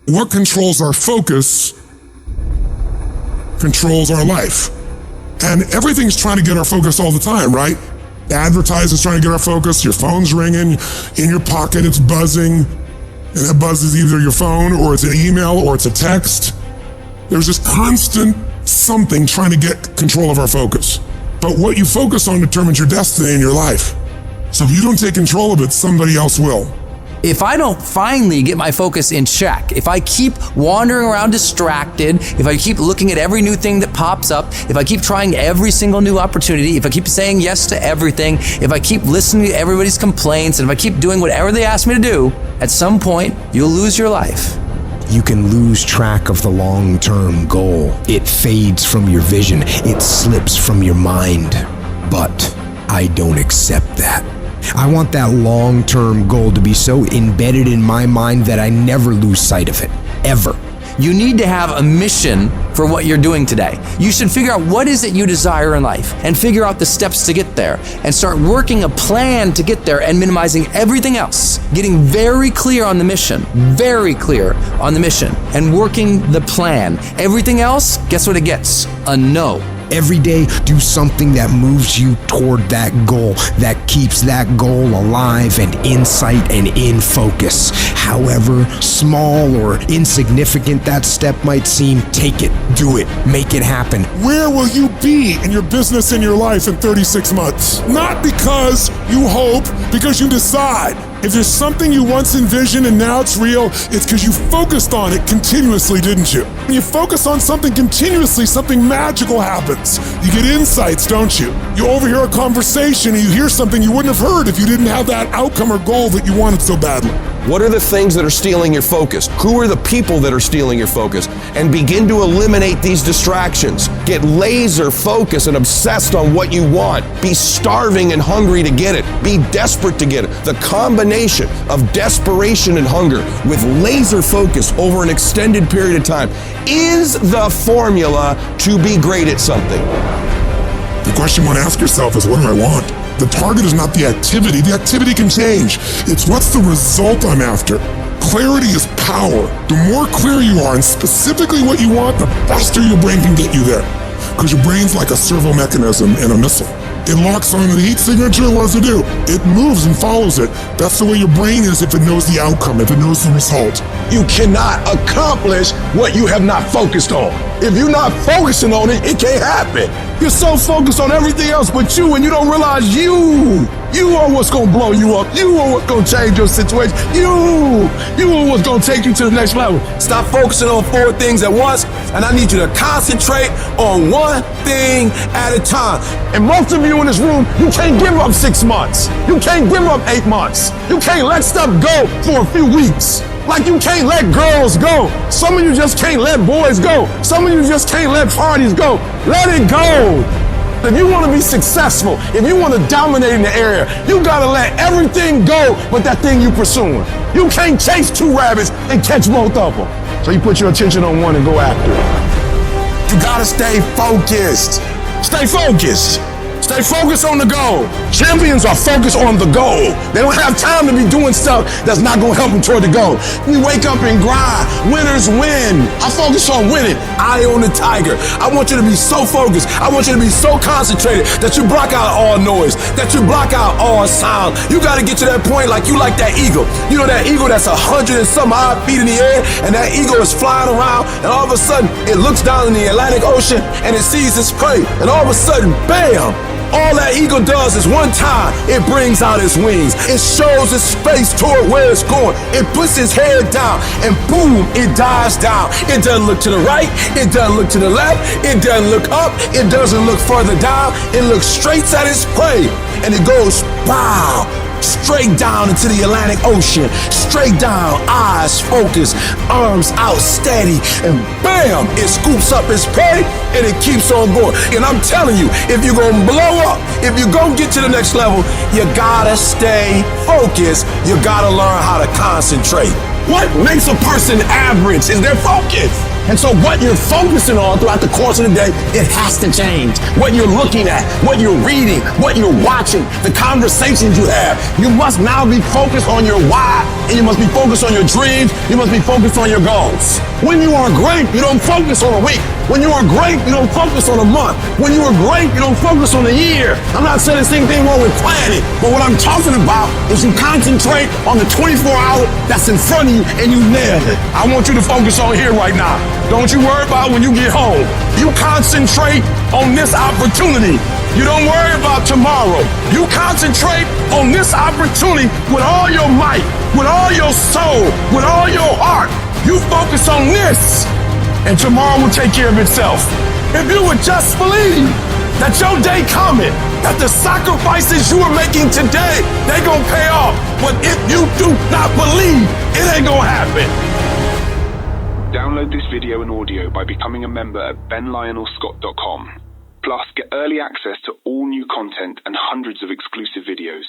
what controls our focus controls our life. And everything's trying to get our focus all the time, right? Advertisers trying to get our focus, your phone's ringing, in your pocket it's buzzing, and that buzz is either your phone or it's an email or it's a text. There's this constant something trying to get control of our focus. But what you focus on determines your destiny in your life. So if you don't take control of it, somebody else will. If I don't finally get my focus in check, if I keep wandering around distracted, if I keep looking at every new thing that pops up, if I keep trying every single new opportunity, if I keep saying yes to everything, if I keep listening to everybody's complaints, and if I keep doing whatever they ask me to do, at some point, you'll lose your life. You can lose track of the long-term goal. It fades from your vision. It slips from your mind. But I don't accept that. I want that long-term goal to be so embedded in my mind that I never lose sight of it, ever. You need to have a mission for what you're doing today. You should figure out what is it you desire in life and figure out the steps to get there and start working a plan to get there and minimizing everything else. Getting very clear on the mission, and working the plan. Everything else, guess what it gets? A no. Every day, do something that moves you toward that goal, that keeps that goal alive and in sight and in focus. However small or insignificant that step might seem, take it, do it, make it happen. Where will you be in your business and your life in 36 months? Not because you hope, because you decide. If there's something you once envisioned and now it's real, it's because you focused on it continuously, didn't you? When you focus on something continuously, something magical happens. You get insights, don't you? You overhear a conversation and you hear something you wouldn't have heard if you didn't have that outcome or goal that you wanted so badly. What are the things that are stealing your focus? Who are the people that are stealing your focus? And begin to eliminate these distractions. Get laser focused and obsessed on what you want. Be starving and hungry to get it. Be desperate to get it. The combination of desperation and hunger with laser focus over an extended period of time is the formula to be great at something. The question you want to ask yourself is, what do I want? The target is not the activity. The activity can change. It's what's the result I'm after. Clarity is power. The more clear you are and specifically what you want, the faster your brain can get you there. Because your brain's like a servo mechanism in a missile. It locks on the heat signature and what does it do? It moves and follows it. That's the way your brain is if it knows the outcome, if it knows the result. You cannot accomplish what you have not focused on. If you're not focusing on it, it can't happen. You're so focused on everything else but you, and you don't realize you are what's gonna blow you up. You are what's gonna change your situation. You are what's gonna take you to the next level. Stop focusing on 4 things at once, and I need you to concentrate on one thing at a time. And most of you in this room, you can't give up 6 months. You can't give up 8 months. You can't let stuff go for a few weeks. Like you can't let girls go. Some of you just can't let boys go. Some of you just can't let parties go. Let it go. If you want to be successful, if you want to dominate in the area, you got to let everything go but that thing you pursuing. You can't chase 2 rabbits and catch both of them. So you put your attention on one and go after it. You got to stay focused. Stay focused. Stay focused on the goal. Champions are focused on the goal. They don't have time to be doing stuff that's not going to help them toward the goal. You wake up and grind. Winners win. I focus on winning. Eye on the tiger. I want you to be so focused. I want you to be so concentrated that you block out all noise, that you block out all sound. You got to get to that point like you like that eagle. You know that eagle that's 100 and some odd feet in the air, and that eagle is flying around, and all of a sudden it looks down in the Atlantic Ocean and it sees its prey, and all of a sudden, bam! All that eagle does is one time, it brings out its wings. It shows its face toward where it's going. It puts its head down and boom, it dives down. It doesn't look to the right. It doesn't look to the left. It doesn't look up. It doesn't look further down. It looks straight at its prey and it goes pow, straight down into the Atlantic Ocean. Straight down, eyes focused, arms out steady, and bam, it scoops up its prey and it keeps on going. And I'm telling you, if you're gonna blow up, if you're gonna get to the next level, you gotta stay focused. You gotta learn how to concentrate. What makes a person average is their focus. And so what you're focusing on throughout the course of the day, it has to change. What you're looking at, what you're reading, what you're watching, the conversations you have. You must now be focused on your why and you must be focused on your dreams. You must be focused on your goals. When you are great, you don't focus on a week. When you are great, you don't focus on a month. When you are great, you don't focus on a year. I'm not saying there's anything wrong with planning, but what I'm talking about is you concentrate on the 24 hours that's in front of you and you nail it. I want you to focus on here right now. Don't you worry about when you get home. You concentrate on this opportunity. You don't worry about tomorrow. You concentrate on this opportunity with all your might, with all your soul, with all your heart. You focus on this, and tomorrow will take care of itself. If you would just believe that your day coming, that the sacrifices you are making today, they gonna pay off. But if you do not believe, it ain't gonna happen. Download this video and audio by becoming a member at benlionelscott.com. Plus, get early access to all new content and hundreds of exclusive videos.